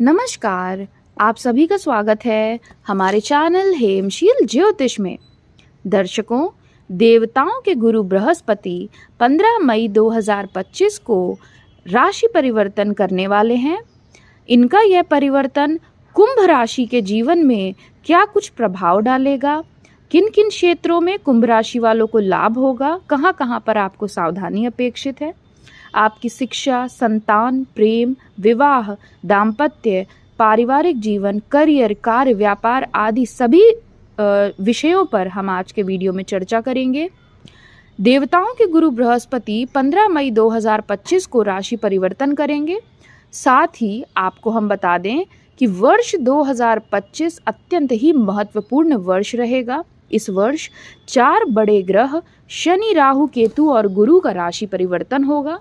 नमस्कार, आप सभी का स्वागत है हमारे चैनल हेमशील ज्योतिष में। दर्शकों, देवताओं के गुरु बृहस्पति 15 मई 2025 को राशि परिवर्तन करने वाले हैं। इनका यह परिवर्तन कुंभ राशि के जीवन में क्या कुछ प्रभाव डालेगा, किन किन क्षेत्रों में कुंभ राशि वालों को लाभ होगा, कहाँ कहाँ पर आपको सावधानी अपेक्षित है, आपकी शिक्षा, संतान, प्रेम, विवाह, दाम्पत्य, पारिवारिक जीवन, करियर, कार्य, व्यापार आदि सभी विषयों पर हम आज के वीडियो में चर्चा करेंगे। देवताओं के गुरु बृहस्पति 15 मई 2025 को राशि परिवर्तन करेंगे। साथ ही आपको हम बता दें कि वर्ष 2025 अत्यंत ही महत्वपूर्ण वर्ष रहेगा। इस वर्ष 4 बड़े ग्रह शनि, राहु, केतु और गुरु का राशि परिवर्तन होगा।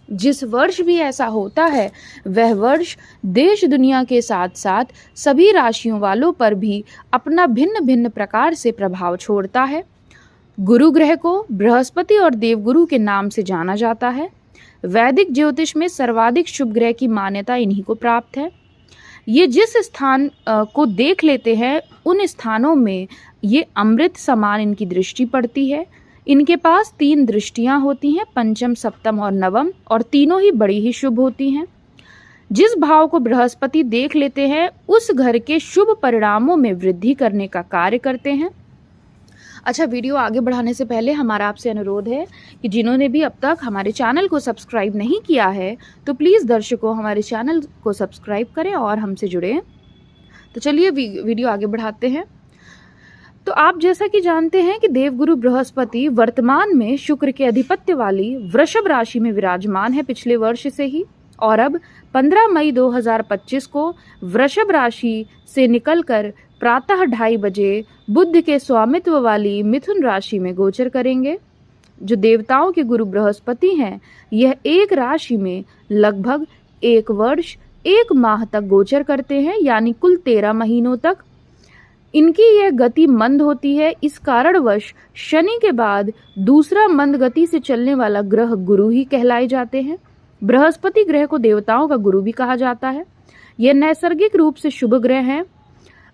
जिस वर्ष भी ऐसा होता है वह वर्ष देश दुनिया के साथ साथ सभी राशियों वालों पर भी अपना भिन्न भिन्न प्रकार से प्रभाव छोड़ता है। गुरु ग्रह को बृहस्पति और देवगुरु के नाम से जाना जाता है। वैदिक ज्योतिष में सर्वाधिक शुभ ग्रह की मान्यता इन्हीं को प्राप्त है। ये जिस स्थान को देख लेते हैं उन स्थानों में ये अमृत समान इनकी दृष्टि पड़ती है। इनके पास 3 दृष्टियां होती हैं, पंचम, सप्तम और नवम, और तीनों ही बड़ी ही शुभ होती हैं। जिस भाव को बृहस्पति देख लेते हैं उस घर के शुभ परिणामों में वृद्धि करने का कार्य करते हैं। अच्छा, वीडियो आगे बढ़ाने से पहले हमारा आपसे अनुरोध है कि जिन्होंने भी अब तक हमारे चैनल को सब्सक्राइब नहीं किया है तो प्लीज़ दर्शकों हमारे चैनल को सब्सक्राइब करें और हमसे जुड़ें। तो चलिए वीडियो आगे बढ़ाते हैं। तो आप जैसा कि जानते हैं कि देवगुरु बृहस्पति वर्तमान में शुक्र के अधिपत्य वाली वृषभ राशि में विराजमान है पिछले वर्ष से ही, और अब 15 मई 2025 को वृषभ राशि से निकलकर प्रातः 2:30 बजे बुध के स्वामित्व वाली मिथुन राशि में गोचर करेंगे। जो देवताओं के गुरु बृहस्पति हैं यह एक राशि में लगभग 1 वर्ष 1 माह तक गोचर करते हैं, यानी कुल 13 महीनों तक। इनकी यह गति मंद होती है। इस कारणवश शनि के बाद दूसरा मंद गति से चलने वाला ग्रह गुरु ही कहलाए जाते हैं। बृहस्पति ग्रह को देवताओं का गुरु भी कहा जाता है। यह नैसर्गिक रूप से शुभ ग्रह हैं।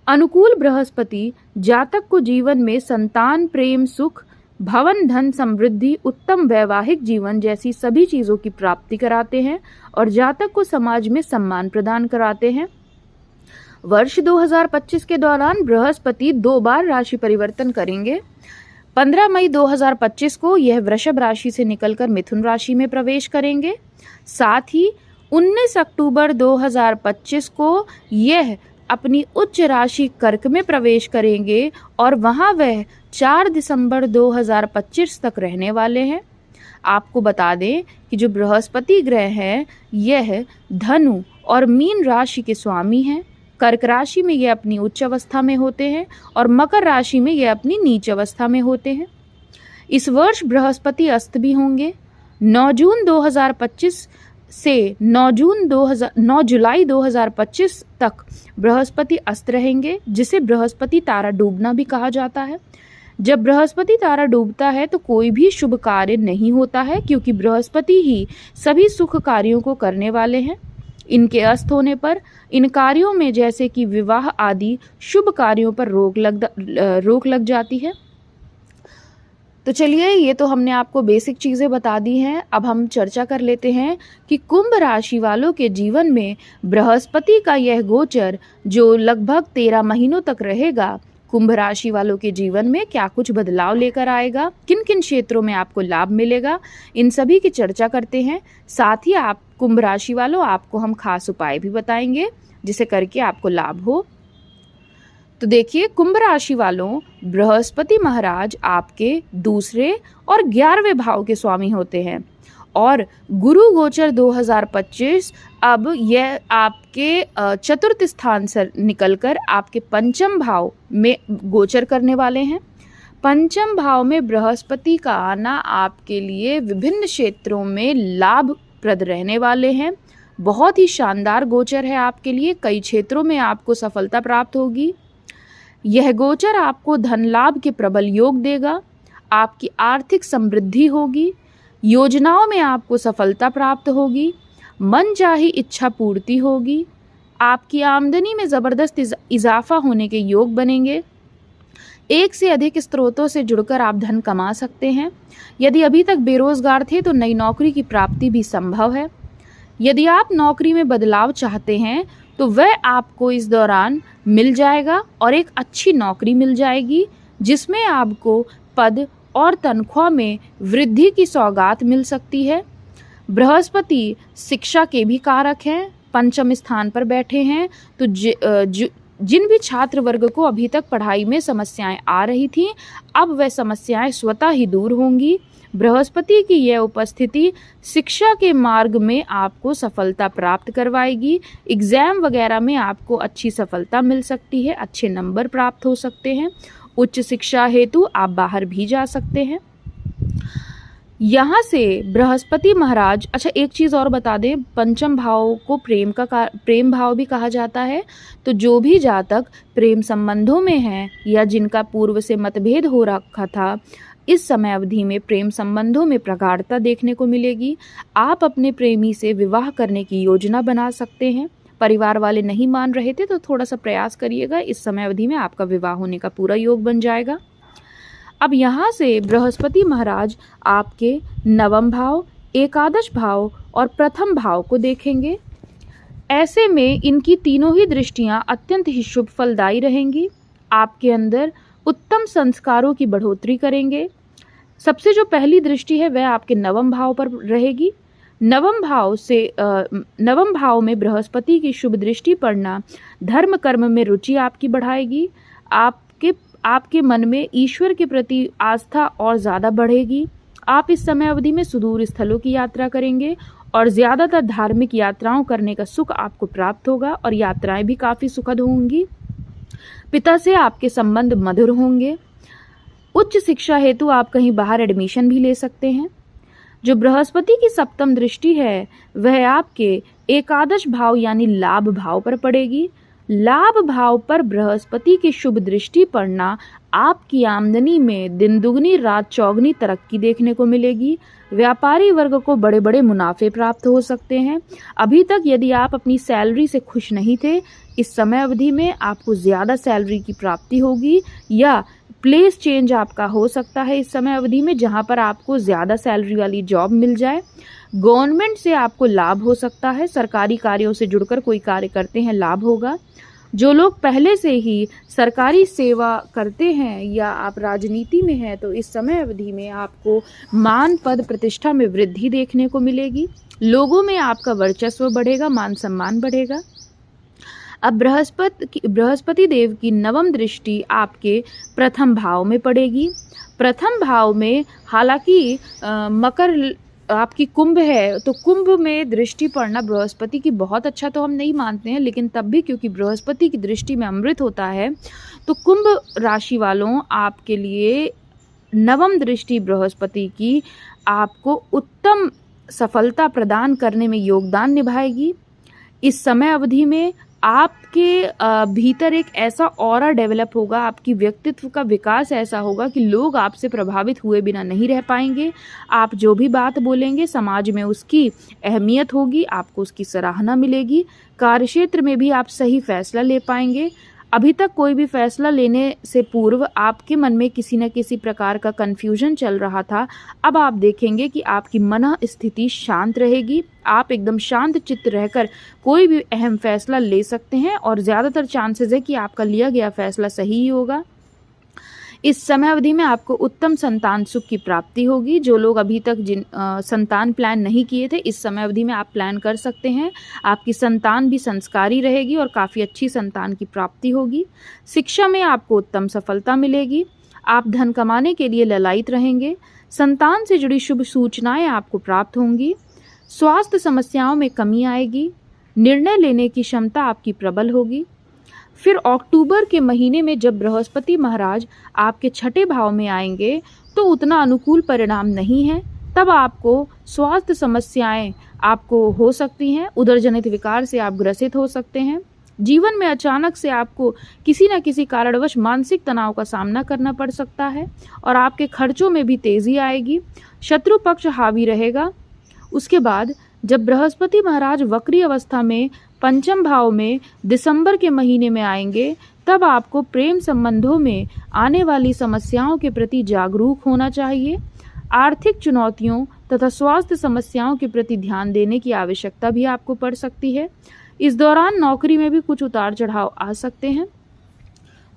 अनुकूल बृहस्पति जातक को जीवन में संतान, प्रेम, सुख, भवन, धन, समृद्धि, उत्तम वैवाहिक जीवन जैसी सभी चीजों की प्राप्ति कराते हैं और जातक को समाज में सम्मान प्रदान कराते हैं। वर्ष 2025 के दौरान बृहस्पति 2 बार राशि परिवर्तन करेंगे। 15 मई 2025 को यह वृषभ राशि से निकलकर मिथुन राशि में प्रवेश करेंगे। साथ ही 19 अक्टूबर 2025 को यह अपनी उच्च राशि कर्क में प्रवेश करेंगे और वहां वह 4 दिसंबर 2025 तक रहने वाले हैं। आपको बता दें कि जो बृहस्पति ग्रह है यह धनु और मीन राशि के स्वामी हैं। कर्क राशि में ये अपनी उच्च अवस्था में होते हैं और मकर राशि में ये अपनी नीच अवस्था में होते हैं। इस वर्ष बृहस्पति अस्त भी होंगे। 9 जून 2025 से 9 जुलाई 2025 तक बृहस्पति अस्त रहेंगे, जिसे बृहस्पति तारा डूबना भी कहा जाता है। जब बृहस्पति तारा डूबता है तो कोई भी शुभ कार्य नहीं होता है, क्योंकि बृहस्पति ही सभी सुख कार्यों को करने वाले हैं। इनके अस्त होने पर इन कार्यों में जैसे कि विवाह आदि शुभ कार्यों पर रोक लग जाती है। तो चलिए, ये तो हमने आपको बेसिक चीज़ें बता दी हैं। अब हम चर्चा कर लेते हैं कि कुंभ राशि वालों के जीवन में बृहस्पति का यह गोचर जो लगभग 13 महीनों तक रहेगा, कुंभ राशि वालों के जीवन में क्या कुछ बदलाव लेकर आएगा, किन किन क्षेत्रों में आपको लाभ मिलेगा, इन सभी की चर्चा करते हैं। साथ ही आप कुंभ राशि वालों, आपको हम खास उपाय भी बताएंगे जिसे करके आपको लाभ हो। तो देखिए, कुंभ राशि वालों, बृहस्पति महाराज आपके दूसरे और 11वें भाव के स्वामी होते हैं और गुरु गोचर 2025 अब यह आपके चतुर्थ स्थान से निकलकर आपके पंचम भाव में गोचर करने वाले हैं। पंचम भाव में बृहस्पति का आना आपके लिए विभिन्न क्षेत्रों में लाभप्रद रहने वाले हैं। बहुत ही शानदार गोचर है आपके लिए। कई क्षेत्रों में आपको सफलता प्राप्त होगी। यह गोचर आपको धन लाभ के प्रबल योग देगा। आपकी आर्थिक समृद्धि होगी। योजनाओं में आपको सफलता प्राप्त होगी। मनचाही इच्छा पूर्ति होगी। आपकी आमदनी में ज़बरदस्त इजाफा होने के योग बनेंगे। एक से अधिक स्रोतों से जुड़कर आप धन कमा सकते हैं। यदि अभी तक बेरोजगार थे तो नई नौकरी की प्राप्ति भी संभव है। यदि आप नौकरी में बदलाव चाहते हैं तो वह आपको इस दौरान मिल जाएगा और एक अच्छी नौकरी मिल जाएगी जिसमें आपको पद और तनख्वाह में वृद्धि की सौगात मिल सकती है। बृहस्पति शिक्षा के भी कारक हैं, पंचम स्थान पर बैठे हैं, तो जिन भी छात्र वर्ग को अभी तक पढ़ाई में समस्याएं आ रही थीं, अब वह समस्याएं स्वतः ही दूर होंगी। बृहस्पति की यह उपस्थिति शिक्षा के मार्ग में आपको सफलता प्राप्त करवाएगी। एग्जाम वगैरह में आपको अच्छी सफलता मिल सकती है, अच्छे नंबर प्राप्त हो सकते हैं। उच्च शिक्षा हेतु आप बाहर भी जा सकते हैं। यहाँ से बृहस्पति महाराज, अच्छा एक चीज़ और बता दें, पंचम भाव को प्रेम भाव भी कहा जाता है। तो जो भी जातक प्रेम संबंधों में हैं या जिनका पूर्व से मतभेद हो रखा था, इस समय अवधि में प्रेम संबंधों में प्रगाढ़ता देखने को मिलेगी। आप अपने प्रेमी से विवाह करने की योजना बना सकते हैं। परिवार वाले नहीं मान रहे थे तो थोड़ा सा प्रयास करिएगा, इस समय अवधि में आपका विवाह होने का पूरा योग बन जाएगा। अब यहाँ से बृहस्पति महाराज आपके नवम भाव, एकादश भाव और प्रथम भाव को देखेंगे। ऐसे में इनकी तीनों ही दृष्टियां अत्यंत ही शुभ फलदायी रहेंगी। आपके अंदर उत्तम संस्कारों की बढ़ोतरी करेंगे। सबसे जो पहली दृष्टि है वह आपके नवम भाव पर रहेगी। नवम भाव में बृहस्पति की शुभ दृष्टि पड़ना धर्म कर्म में रुचि आपकी बढ़ाएगी। आपके मन में ईश्वर के प्रति आस्था और ज़्यादा बढ़ेगी। आप इस समय अवधि में सुदूर स्थलों की यात्रा करेंगे और ज़्यादातर धार्मिक यात्राओं करने का सुख आपको प्राप्त होगा और यात्राएं भी काफ़ी सुखद होंगी। पिता से आपके संबंध मधुर होंगे। उच्च शिक्षा हेतु आप कहीं बाहर एडमिशन भी ले सकते हैं। जो बृहस्पति की सप्तम दृष्टि है वह आपके एकादश भाव यानी लाभ भाव पर पड़ेगी। लाभ भाव पर बृहस्पति की शुभ दृष्टि पड़ना आपकी आमदनी में दिन दुगनी रात चौगनी तरक्की देखने को मिलेगी। व्यापारी वर्ग को बड़े बड़े मुनाफे प्राप्त हो सकते हैं। अभी तक यदि आप अपनी सैलरी से खुश नहीं थे, इस समय अवधि में आपको ज़्यादा सैलरी की प्राप्ति होगी या प्लेस चेंज आपका हो सकता है इस समय अवधि में, जहां पर आपको ज़्यादा सैलरी वाली जॉब मिल जाए। गवर्नमेंट से आपको लाभ हो सकता है। सरकारी कार्यों से जुड़कर कोई कार्य करते हैं, लाभ होगा। जो लोग पहले से ही सरकारी सेवा करते हैं या आप राजनीति में हैं तो इस समय अवधि में आपको मान पद प्रतिष्ठा में वृद्धि देखने को मिलेगी। लोगों में आपका वर्चस्व बढ़ेगा, मान सम्मान बढ़ेगा। अब बृहस्पति देव की नवम दृष्टि आपके प्रथम भाव में पड़ेगी। प्रथम भाव में हालांकि मकर आपकी कुंभ है, तो कुंभ में दृष्टि पड़ना बृहस्पति की बहुत अच्छा तो हम नहीं मानते हैं, लेकिन तब भी क्योंकि बृहस्पति की दृष्टि में अमृत होता है, तो कुंभ राशि वालों आपके लिए नवम दृष्टि बृहस्पति की आपको उत्तम सफलता प्रदान करने में योगदान निभाएगी। इस समय अवधि में आपके भीतर एक ऐसा ऑरा डेवलप होगा, आपकी व्यक्तित्व का विकास ऐसा होगा कि लोग आपसे प्रभावित हुए बिना नहीं रह पाएंगे। आप जो भी बात बोलेंगे समाज में उसकी अहमियत होगी, आपको उसकी सराहना मिलेगी। कार्यक्षेत्र में भी आप सही फैसला ले पाएंगे। अभी तक कोई भी फैसला लेने से पूर्व आपके मन में किसी न किसी प्रकार का कन्फ्यूजन चल रहा था, अब आप देखेंगे कि आपकी मन स्थिति शांत रहेगी। आप एकदम शांत चित्त रहकर कोई भी अहम फैसला ले सकते हैं और ज़्यादातर चांसेस है कि आपका लिया गया फैसला सही ही होगा। इस समय अवधि में आपको उत्तम संतान सुख की प्राप्ति होगी। जो लोग अभी तक संतान प्लान नहीं किए थे, इस समय अवधि में आप प्लान कर सकते हैं। आपकी संतान भी संस्कारी रहेगी और काफ़ी अच्छी संतान की प्राप्ति होगी। शिक्षा में आपको उत्तम सफलता मिलेगी। आप धन कमाने के लिए ललायित रहेंगे। संतान से जुड़ी शुभ सूचनाएं आपको प्राप्त होंगी। स्वास्थ्य समस्याओं में कमी आएगी। निर्णय लेने की क्षमता आपकी प्रबल होगी। फिर अक्टूबर के महीने में जब बृहस्पति महाराज आपके छठे भाव में आएंगे तो उतना अनुकूल परिणाम नहीं है। तब आपको स्वास्थ्य समस्याएं आपको हो सकती हैं। उदरजनित विकार से आप ग्रसित हो सकते हैं। जीवन में अचानक से आपको किसी न किसी कारणवश मानसिक तनाव का सामना करना पड़ सकता है और आपके खर्चों में भी तेजी आएगी। शत्रु पक्ष हावी रहेगा। उसके बाद जब बृहस्पति महाराज वक्री अवस्था में पंचम भाव में दिसंबर के महीने में आएंगे, तब आपको प्रेम संबंधों में आने वाली समस्याओं के प्रति जागरूक होना चाहिए। आर्थिक चुनौतियों तथा स्वास्थ्य समस्याओं के प्रति ध्यान देने की आवश्यकता भी आपको पड़ सकती है। इस दौरान नौकरी में भी कुछ उतार चढ़ाव आ सकते हैं।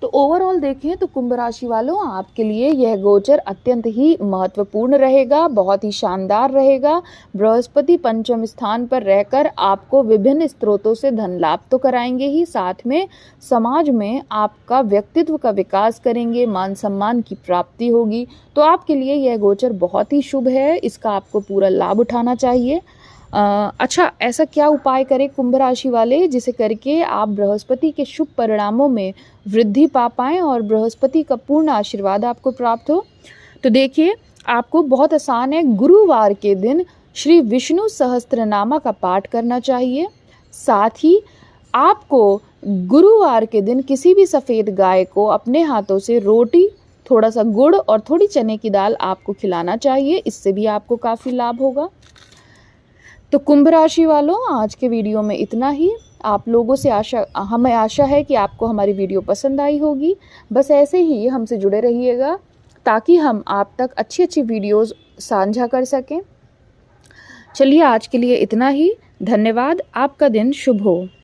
तो ओवरऑल देखें तो कुंभ राशि वालों, आपके लिए यह गोचर अत्यंत ही महत्वपूर्ण रहेगा, बहुत ही शानदार रहेगा। बृहस्पति पंचम स्थान पर रहकर आपको विभिन्न स्रोतों से धन लाभ तो कराएंगे ही, साथ में समाज में आपका व्यक्तित्व का विकास करेंगे, मान सम्मान की प्राप्ति होगी। तो आपके लिए यह गोचर बहुत ही शुभ है, इसका आपको पूरा लाभ उठाना चाहिए। अच्छा, ऐसा क्या उपाय करें कुंभ राशि वाले जिसे करके आप बृहस्पति के शुभ परिणामों में वृद्धि पा पाएँ और बृहस्पति का पूर्ण आशीर्वाद आपको प्राप्त हो? तो देखिए, आपको बहुत आसान है। गुरुवार के दिन श्री विष्णु सहस्त्रनामा का पाठ करना चाहिए। साथ ही आपको गुरुवार के दिन किसी भी सफ़ेद गाय को अपने हाथों से रोटी, थोड़ा सा गुड़ और थोड़ी चने की दाल आपको खिलाना चाहिए। इससे भी आपको काफ़ी लाभ होगा। तो कुंभ राशि वालों, आज के वीडियो में इतना ही। आप लोगों से हमें आशा है कि आपको हमारी वीडियो पसंद आई होगी। बस ऐसे ही हमसे जुड़े रहिएगा ताकि हम आप तक अच्छी अच्छी वीडियोस साझा कर सकें। चलिए, आज के लिए इतना ही। धन्यवाद। आपका दिन शुभ हो।